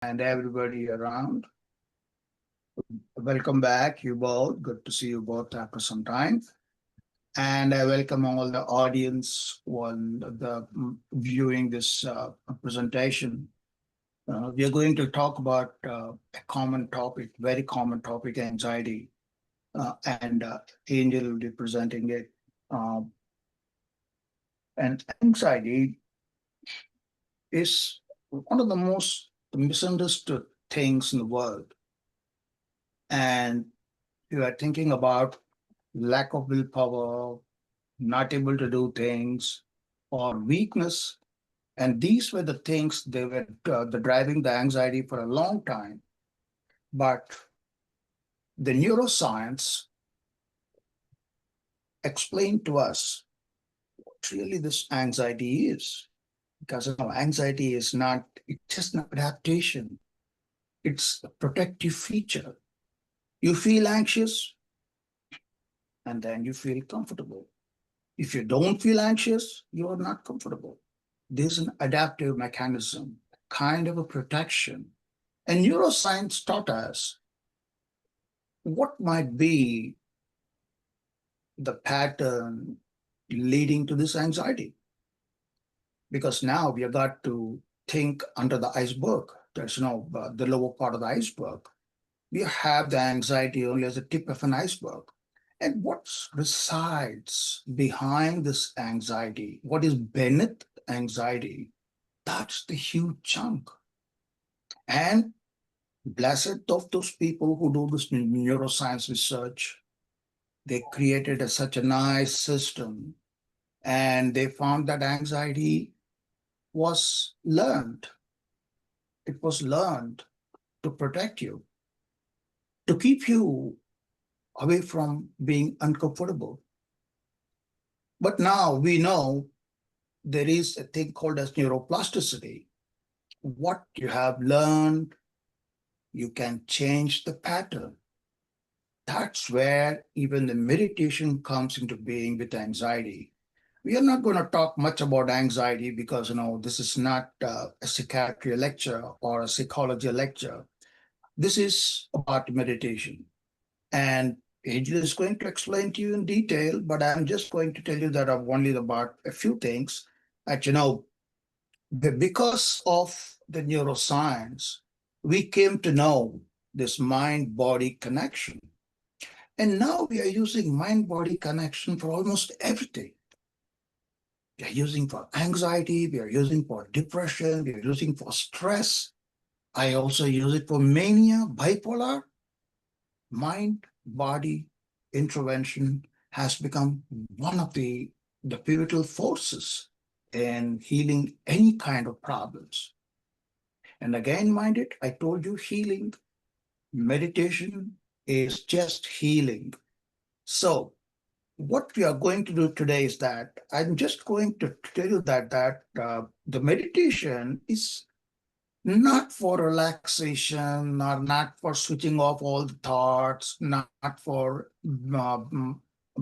and everybody around. Welcome back, you both. Good to see you both after some time. And I welcome all the audience on viewing this presentation. We are going to talk about a common topic, very common topic, anxiety. And Angel will be presenting it. Um, and anxiety is one of the most misunderstood things in the world. And you are thinking about lack of willpower, not able to do things, or weakness. And these were the things they were the driving the anxiety for a long time. But the neuroscience explained to us what really this anxiety is. Because anxiety is not, it's just an adaptation. It's a protective feature. You feel anxious and then you feel comfortable. If you don't feel anxious, you are not comfortable. There's an adaptive mechanism, kind of a protection. And neuroscience taught us what might be the pattern leading to this anxiety. Because now we have got to think under the iceberg. There's the lower part of the iceberg. We have the anxiety only as a tip of an iceberg. And what resides behind this anxiety? What is beneath anxiety? That's the huge chunk. And blessed of those people who do this neuroscience research. They created such a nice system and they found that anxiety was learned. It was learned to protect you, to keep you away from being uncomfortable. But now we know there is a thing called as neuroplasticity. What you have learned, you can change the pattern. That's where even the meditation comes into being with anxiety. We are not going to talk much about anxiety because, this is not a psychiatry lecture or a psychology lecture. This is about meditation. And Angel is going to explain to you in detail, but I'm just going to tell you that I've only about a few things that, because of the neuroscience, we came to know this mind-body connection. And now we are using mind-body connection for almost everything. We are using for anxiety, we are using for depression, we are using for stress. I also use it for mania, bipolar. Mind-body intervention has become one of the pivotal forces in healing any kind of problems. And again, mind it, I told you healing, meditation is just healing. So what we are going to do today is that I'm just going to tell you that the meditation is not for relaxation, or not for switching off all the thoughts, not for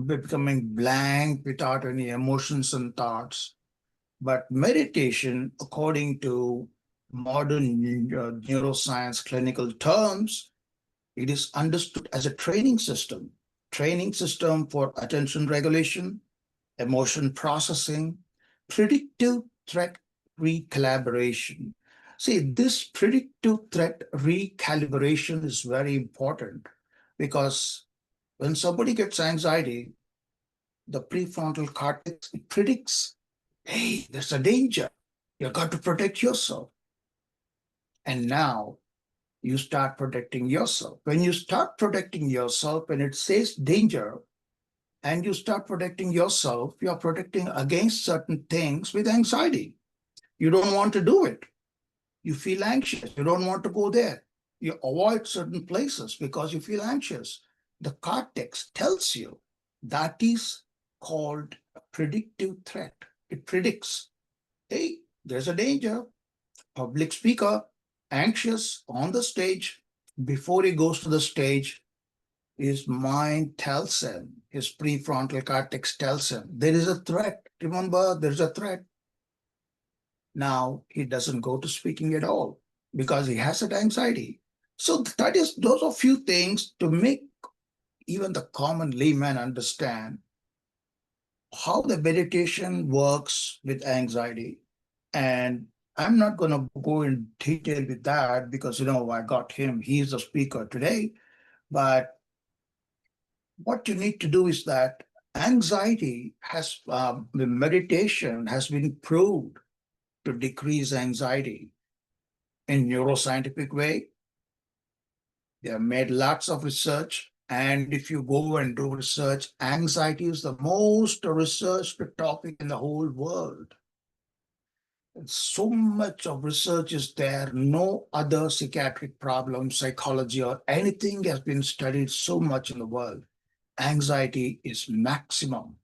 becoming blank without any emotions and thoughts. But meditation, according to modern neuroscience clinical terms, it is understood as a training system for attention regulation, emotion processing, predictive threat recalibration. See, this predictive threat recalibration is very important because when somebody gets anxiety, the prefrontal cortex, it predicts, hey, there's a danger. You got to protect yourself. And now you start protecting yourself. When you start protecting yourself and it says danger, and you start protecting yourself, you are protecting against certain things with anxiety. You don't want to do it. You feel anxious. You don't want to go there. You avoid certain places because you feel anxious. The cortex tells you that is called a predictive threat. It predicts, hey, there's a danger. Public speaker, anxious on the stage. Before he goes to the stage, his mind tells him, his prefrontal cortex tells him, there is a threat. Remember, there's a threat. Now he doesn't go to speaking at all. because he has that anxiety. So that is those are few things to make even the common layman understand how the meditation works with anxiety. And I'm not going to go in detail with that because, I got him. He's the speaker today. But what you need to do is that anxiety the meditation has been proved to decrease anxiety in neuroscientific way. They have made lots of research. And if you go and do research, anxiety is the most researched topic in the whole world. So much of research is there. No other psychiatric problem, psychology, or anything has been studied so much in the world. Anxiety is maximum.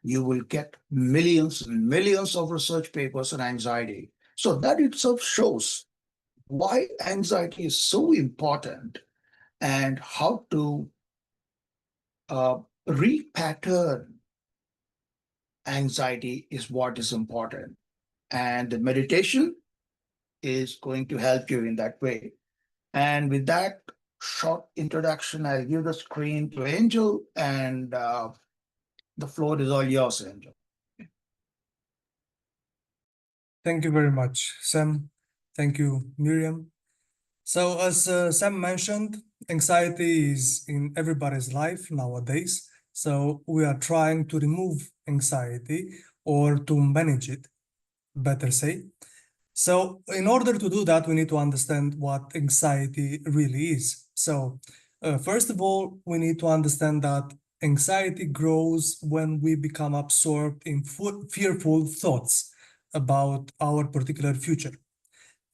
You will get millions and millions of research papers on anxiety. So that itself shows why anxiety is so important and how to repattern anxiety is what is important. And the meditation is going to help you in that way. And with that short introduction, I'll give the screen to Angel, and the floor is all yours, Angel. Thank you very much, Sam. Thank you, Miriam. So, as Sam mentioned, anxiety is in everybody's life nowadays. So, we are trying to remove anxiety or to manage it, better say. So, in order to do that, we need to understand what anxiety really is. So, first of all, we need to understand that anxiety grows when we become absorbed in fearful thoughts about our particular future.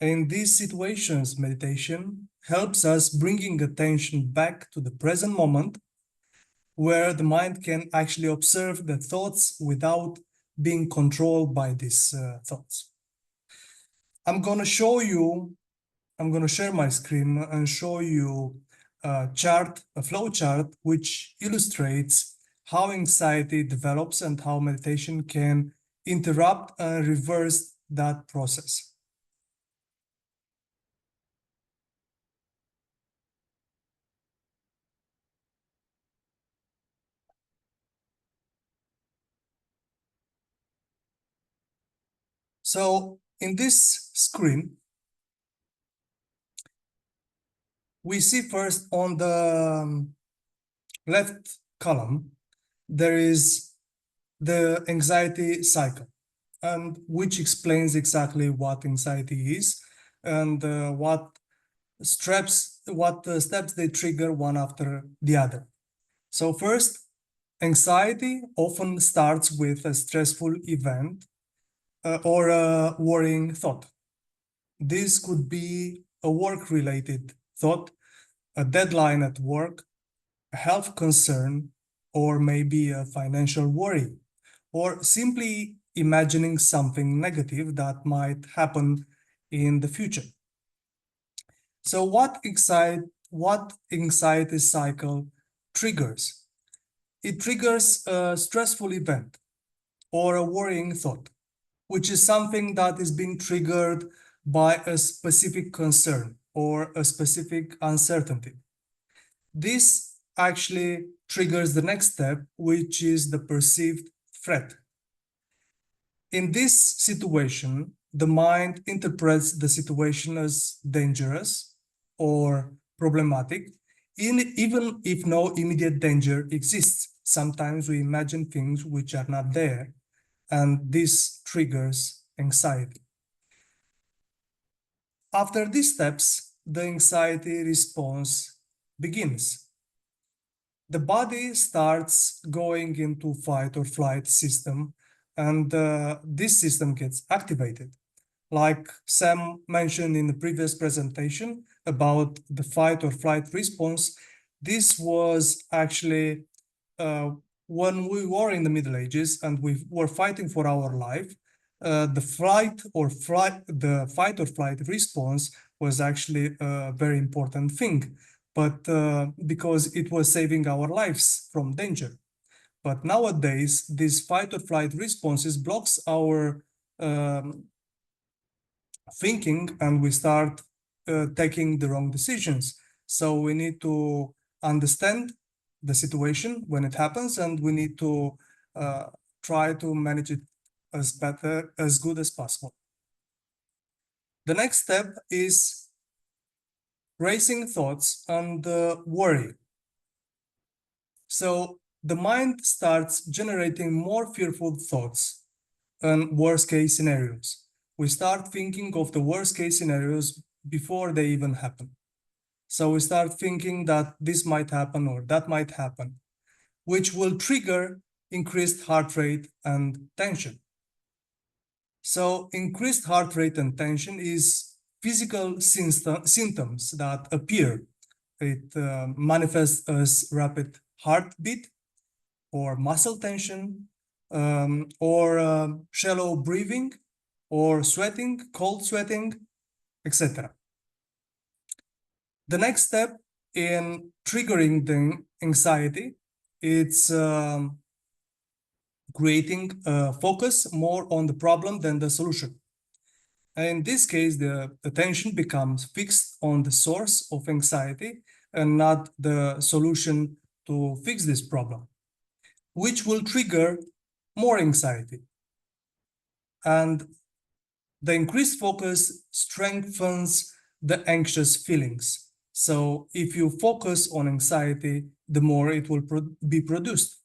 In these situations, meditation helps us bringing attention back to the present moment where the mind can actually observe the thoughts without being controlled by these thoughts. I'm going to show you, I'm going to share my screen and show you a chart, a flow chart, which illustrates how anxiety develops and how meditation can interrupt and reverse that process. So in this screen, we see first on the left column, there is the anxiety cycle, and which explains exactly what anxiety is and what steps they trigger one after the other. So first, anxiety often starts with a stressful event or a worrying thought. This could be a work-related thought, a deadline at work, a health concern, or maybe a financial worry, or simply imagining something negative that might happen in the future. So what anxiety cycle triggers? It triggers a stressful event or a worrying thought, which is something that is being triggered by a specific concern or a specific uncertainty. This actually triggers the next step, which is the perceived threat. In this situation, the mind interprets the situation as dangerous or problematic, even if no immediate danger exists. Sometimes we imagine things which are not there, and this triggers anxiety. After these steps, the anxiety response begins. The body starts going into fight or flight system, and this system gets activated. Like Sam mentioned in the previous presentation about the fight or flight response, this was actually when we were in the Middle Ages and we were fighting for our life. The fight or flight response was actually a very important thing, but because it was saving our lives from danger. But nowadays, this fight or flight responses blocks our thinking, and we start taking the wrong decisions. So we need to understand the situation when it happens, and we need to try to manage it as good as possible. The next step is racing thoughts and worry. So the mind starts generating more fearful thoughts and worst case scenarios. We start thinking of the worst case scenarios before they even happen. So we start thinking that this might happen or that might happen, which will trigger increased heart rate and tension. So increased heart rate and tension is physical symptoms that appear. It manifests as rapid heartbeat or muscle tension, or shallow breathing, or sweating, cold sweating, etc. The next step in triggering the anxiety, it's creating a focus more on the problem than the solution. And in this case, the attention becomes fixed on the source of anxiety and not the solution to fix this problem, which will trigger more anxiety. And the increased focus strengthens the anxious feelings. So if you focus on anxiety, the more it will be produced.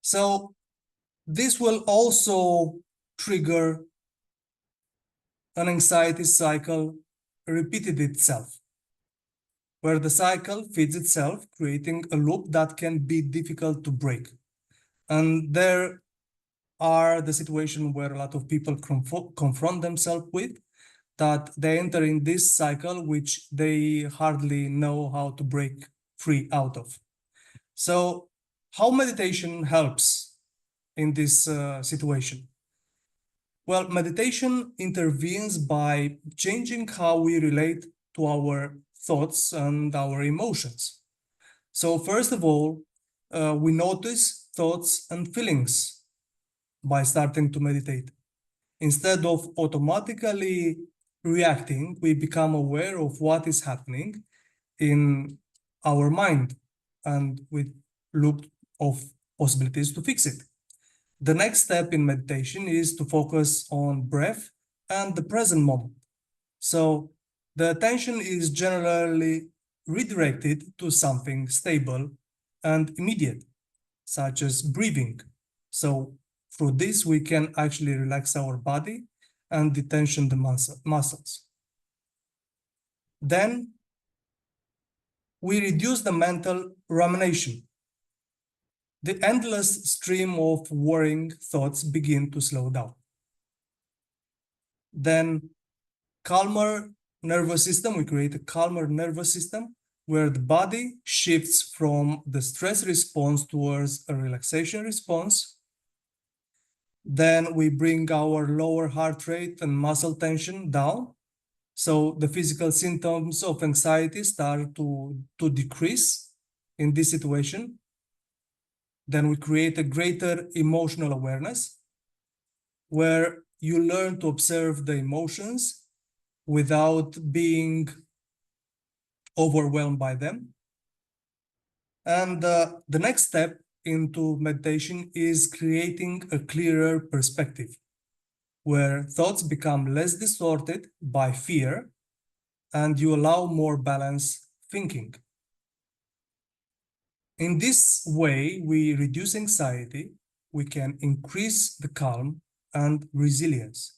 So this will also trigger an anxiety cycle repeated itself, where the cycle feeds itself, creating a loop that can be difficult to break. And there are the situation where a lot of people confront themselves with, that they enter in this cycle, which they hardly know how to break free out of. So how meditation helps in this situation? Well, meditation intervenes by changing how we relate to our thoughts and our emotions. So first of all, we notice thoughts and feelings by starting to meditate. Instead of automatically reacting, we become aware of what is happening in our mind, and we look of possibilities to fix it. The next step in meditation is to focus on breath and the present moment. So the attention is generally redirected to something stable and immediate, such as breathing. So through this, we can actually relax our body and detension the muscles. Then we reduce the mental rumination. The endless stream of worrying thoughts begin to slow down. Then calmer nervous system, we create a calmer nervous system where the body shifts from the stress response towards a relaxation response. Then we bring our lower heart rate and muscle tension down. So the physical symptoms of anxiety start to decrease in this situation. Then we create a greater emotional awareness where you learn to observe the emotions without being overwhelmed by them. And the next step into meditation is creating a clearer perspective, where thoughts become less distorted by fear and you allow more balanced thinking. In this way, we reduce anxiety, we can increase the calm and resilience.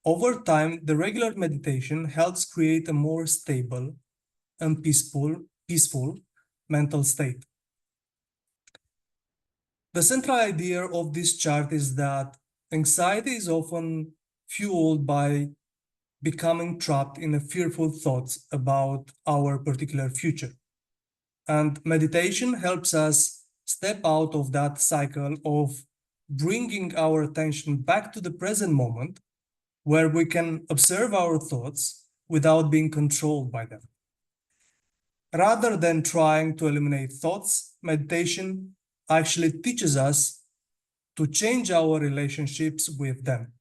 Over time, the regular meditation helps create a more stable and peaceful mental state. The central idea of this chart is that anxiety is often fueled by becoming trapped in a fearful thoughts about our particular future. And meditation helps us step out of that cycle of bringing our attention back to the present moment, where we can observe our thoughts without being controlled by them. Rather than trying to eliminate thoughts, meditation actually teaches us to change our relationships with them.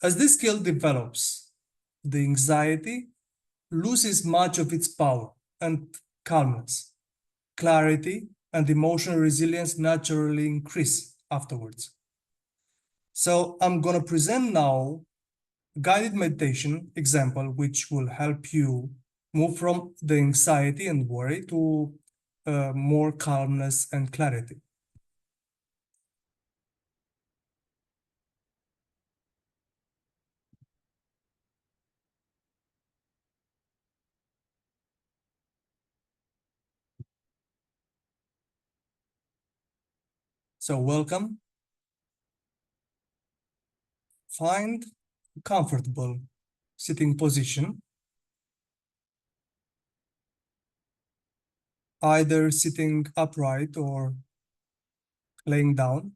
As this skill develops, the anxiety loses much of its power and calmness. Clarity and emotional resilience naturally increase afterwards. So I'm going to present now a guided meditation example, which will help you move from the anxiety and worry to more calmness and clarity. So welcome. Find a comfortable sitting position, either sitting upright or laying down.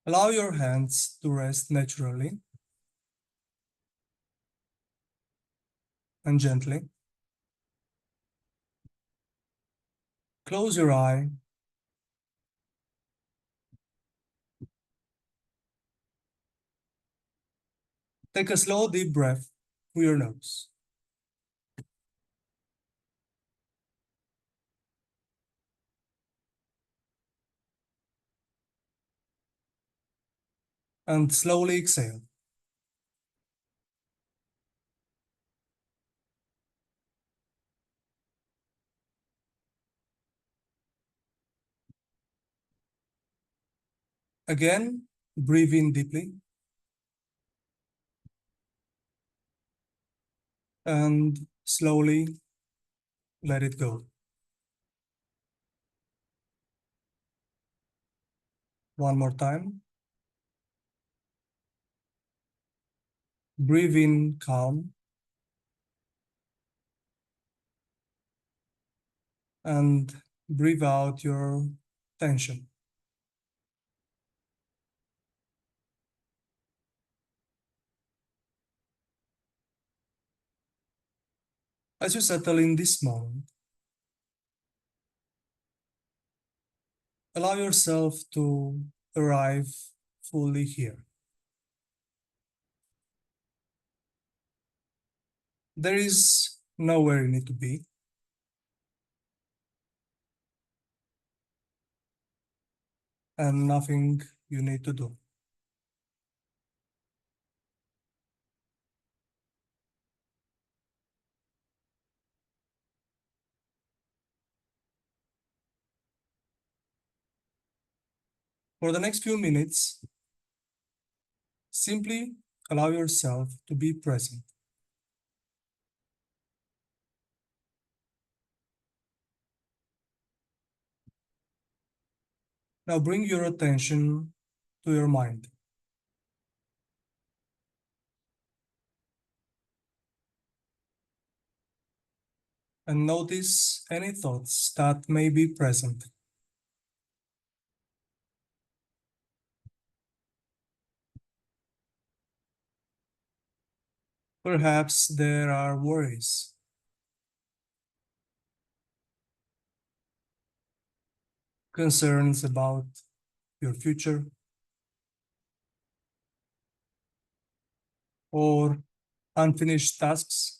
Allow your hands to rest naturally and gently. Close your eye. Take a slow, deep breath through your nose. And slowly exhale. Again, breathe in deeply and slowly let it go. One more time. Breathe in calm and breathe out your tension. As you settle in this moment, allow yourself to arrive fully here. There is nowhere you need to be, and nothing you need to do. For the next few minutes, simply allow yourself to be present. Now bring your attention to your mind. And notice any thoughts that may be present. Perhaps there are worries, concerns about your future, or unfinished tasks,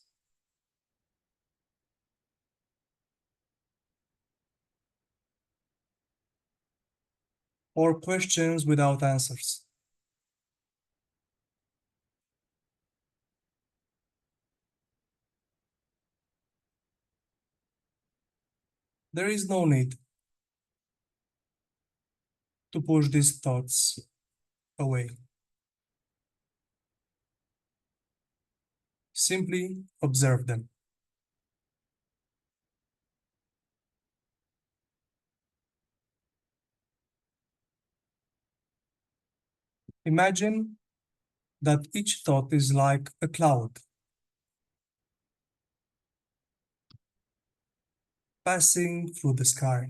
or questions without answers. There is no need to push these thoughts away. Simply observe them. Imagine that each thought is like a cloud passing through the sky.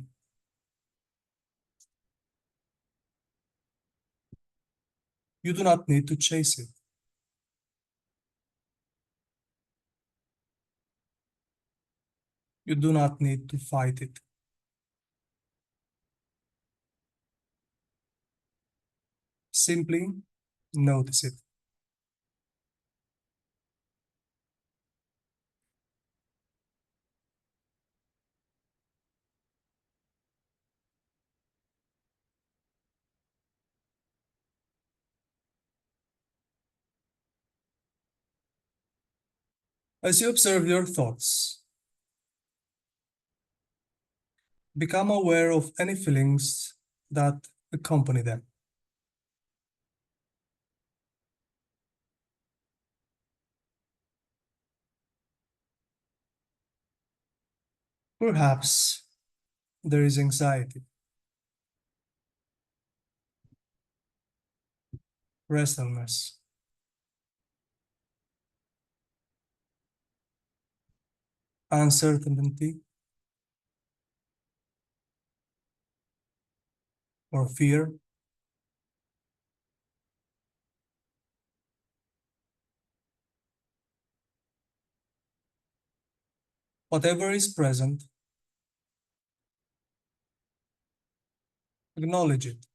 You do not need to chase it. You do not need to fight it. Simply notice it. As you observe your thoughts, become aware of any feelings that accompany them. Perhaps there is anxiety, restlessness, uncertainty, or fear. Whatever is present, acknowledge it.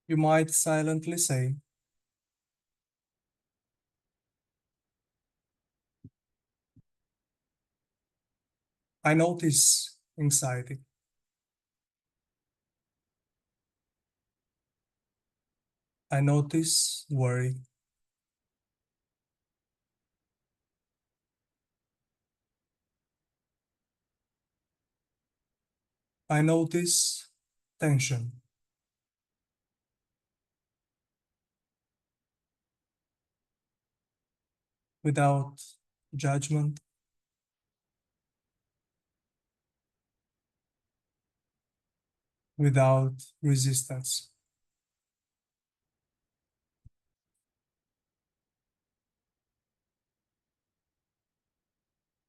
You might silently say, I notice anxiety. I notice worry. I notice tension. Without judgment, without resistance.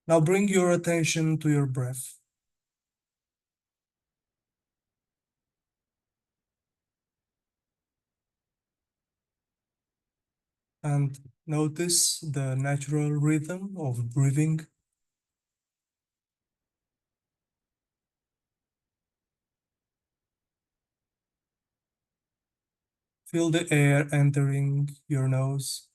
Now bring your attention to your breath. And notice the natural rhythm of breathing. Feel the air entering your nose.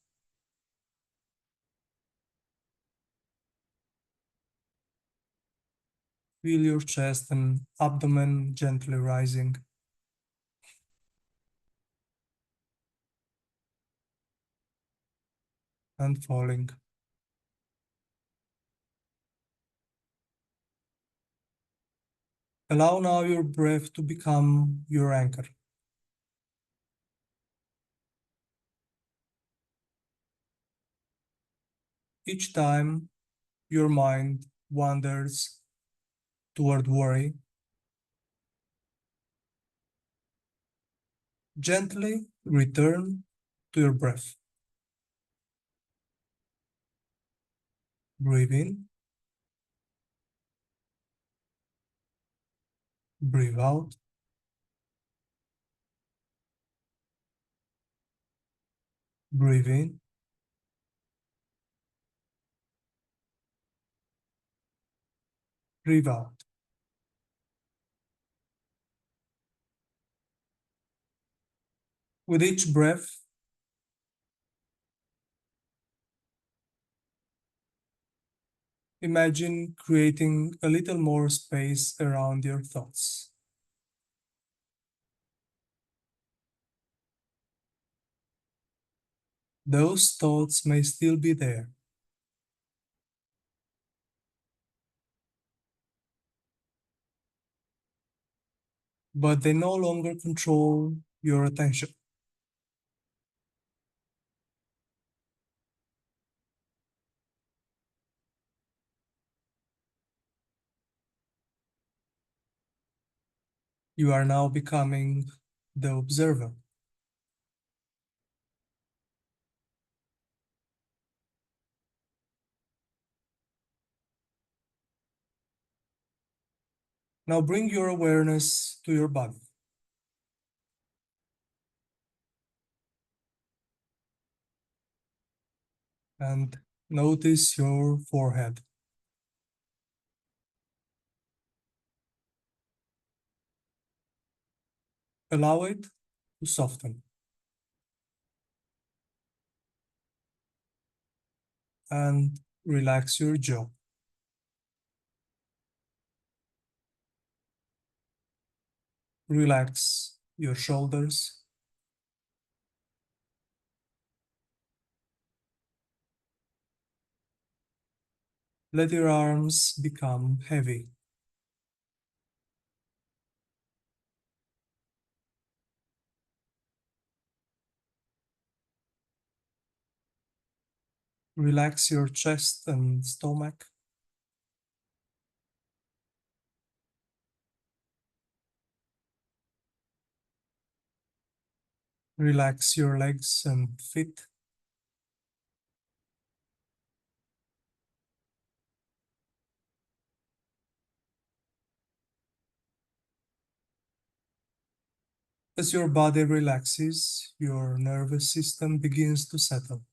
Feel your chest and abdomen gently rising and falling. Allow now your breath to become your anchor. Each time your mind wanders toward worry, gently return to your breath. Breathe in, breathe out. Breathe in, breathe out. With each breath, imagine creating a little more space around your thoughts. Those thoughts may still be there, but they no longer control your attention. You are now becoming the observer. Now bring your awareness to your body. And notice your forehead. Allow it to soften. And relax your jaw. Relax your shoulders. Let your arms become heavy. Relax your chest and stomach. Relax your legs and feet. As your body relaxes, your nervous system begins to settle.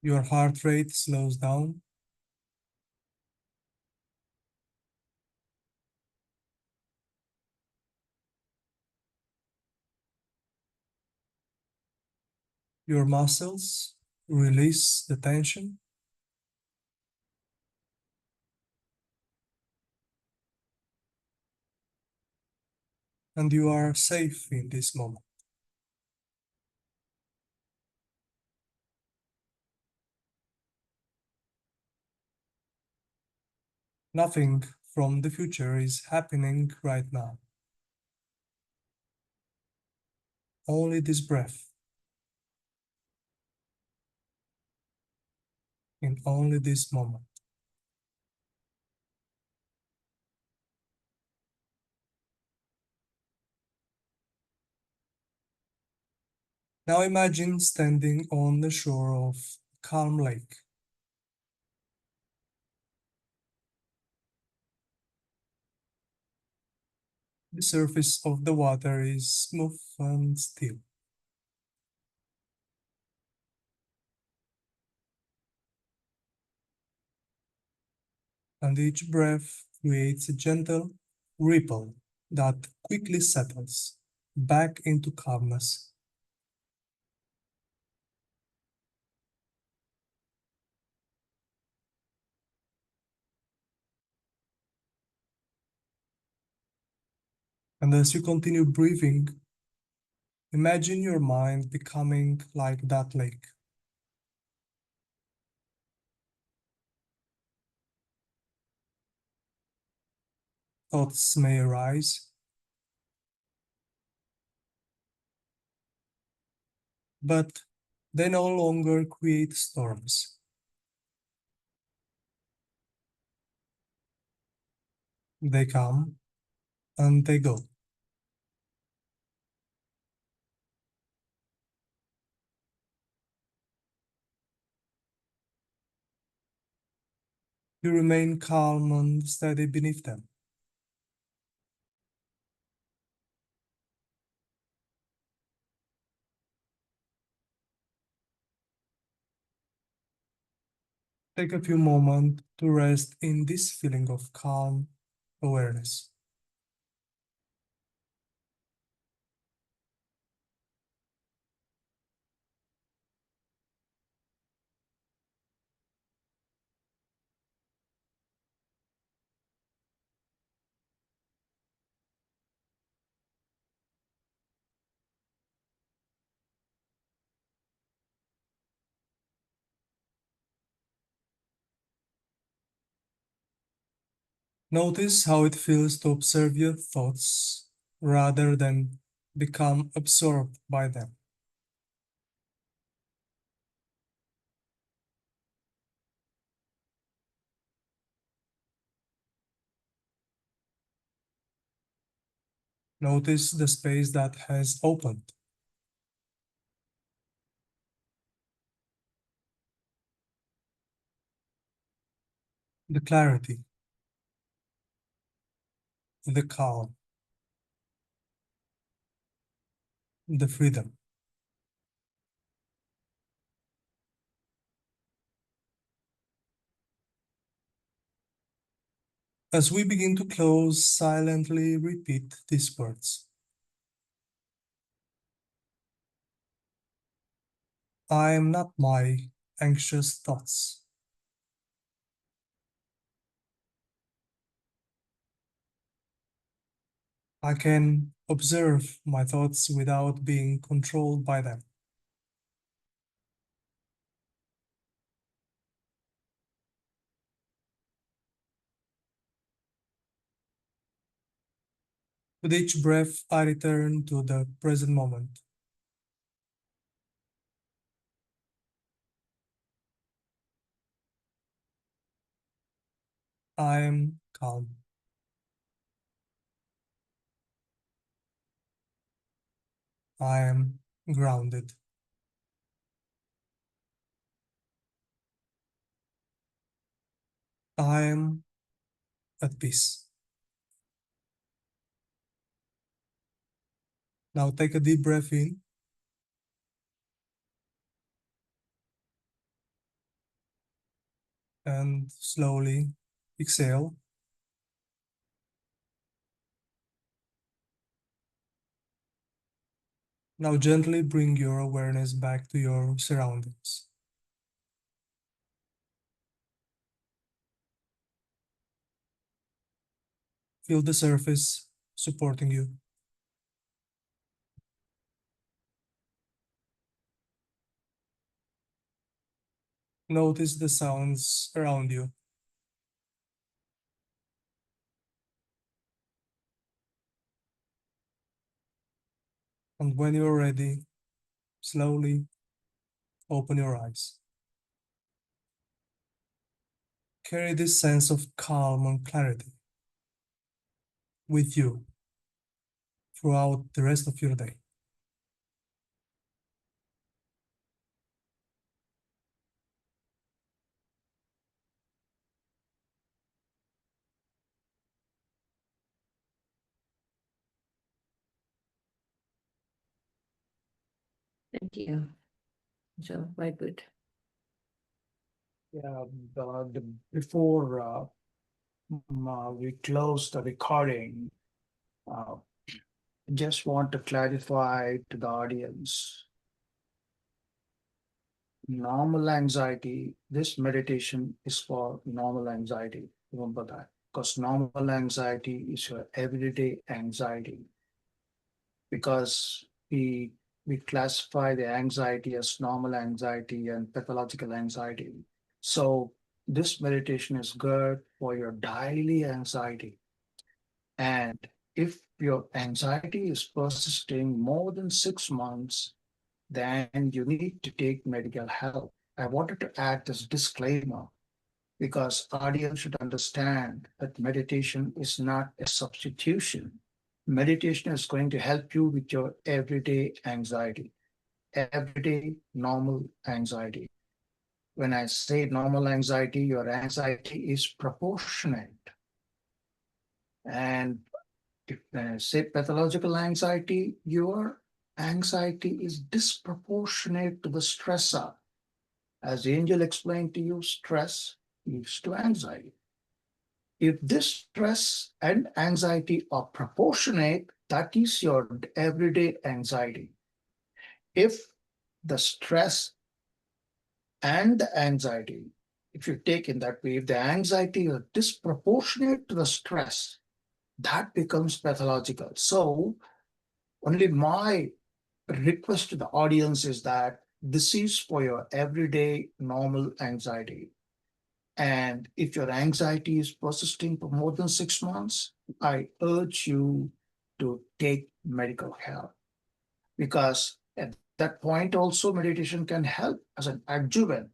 Your heart rate slows down. Your muscles release the tension. And you are safe in this moment. Nothing from the future is happening right now. Only this breath, in only this moment. Now imagine standing on the shore of a calm lake. The surface of the water is smooth and still. And each breath creates a gentle ripple that quickly settles back into calmness. And as you continue breathing, imagine your mind becoming like that lake. Thoughts may arise, but they no longer create storms. They come and they go. You remain calm and steady beneath them. Take a few moments to rest in this feeling of calm awareness. Notice how it feels to observe your thoughts rather than become absorbed by them. Notice the space that has opened, the clarity, the calm, the freedom. As we begin to close, silently repeat these words. I am not my anxious thoughts. I can observe my thoughts without being controlled by them. With each breath, I return to the present moment. I am calm. I am grounded. I am at peace. Now take a deep breath in and slowly exhale. Now gently bring your awareness back to your surroundings. Feel the surface supporting you. Notice the sounds around you. And when you're ready, slowly open your eyes. Carry this sense of calm and clarity with you throughout the rest of your day. Thank you. So quite good. Yeah, before we close the recording, uh, just want to clarify to the audience. Normal anxiety, this meditation is for normal anxiety. Remember that. Because normal anxiety is your everyday anxiety. Because we classify the anxiety as normal anxiety and pathological anxiety. So this meditation is good for your daily anxiety. And if your anxiety is persisting more than 6 months, then you need to take medical help. I wanted to add this disclaimer because audience should understand that meditation is not a substitution. Meditation is going to help you with your everyday anxiety, everyday normal anxiety. When I say normal anxiety, your anxiety is proportionate. And if I say pathological anxiety, your anxiety is disproportionate to the stressor. As Angel explained to you, stress leads to anxiety. If this stress and anxiety are proportionate, that is your everyday anxiety. If the stress and the anxiety, if you take in that way, if the anxiety is disproportionate to the stress, that becomes pathological. So, only my request to the audience is that this is for your everyday normal anxiety. And if your anxiety is persisting for more than 6 months, I urge you to take medical help because at that point also meditation can help as an adjuvant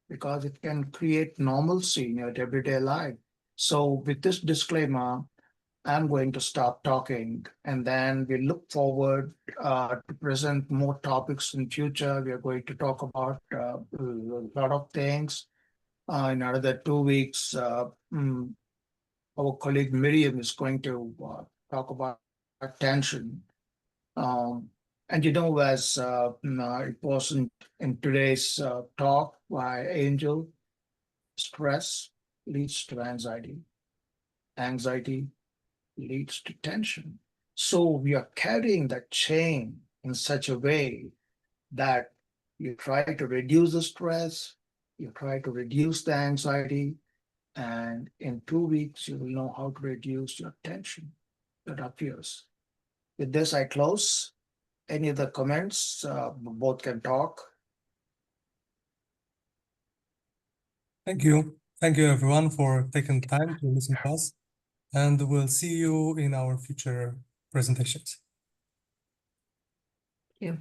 because it can create normalcy in your everyday life. So with this disclaimer, I'm going to stop talking and then we look forward to present more topics in future. We are going to talk about a lot of things in another 2 weeks. our colleague Miriam is going to talk about tension. And as it wasn't in today's talk by Angel, stress leads to anxiety. Anxiety leads to tension. So we are carrying that chain in such a way that you try to reduce the stress, you try to reduce the anxiety, and in 2 weeks, you will know how to reduce your tension that appears. With this, I close. Any other comments? Both can talk. Thank you. Thank you, everyone, for taking time to listen to us. And we'll see you in our future presentations.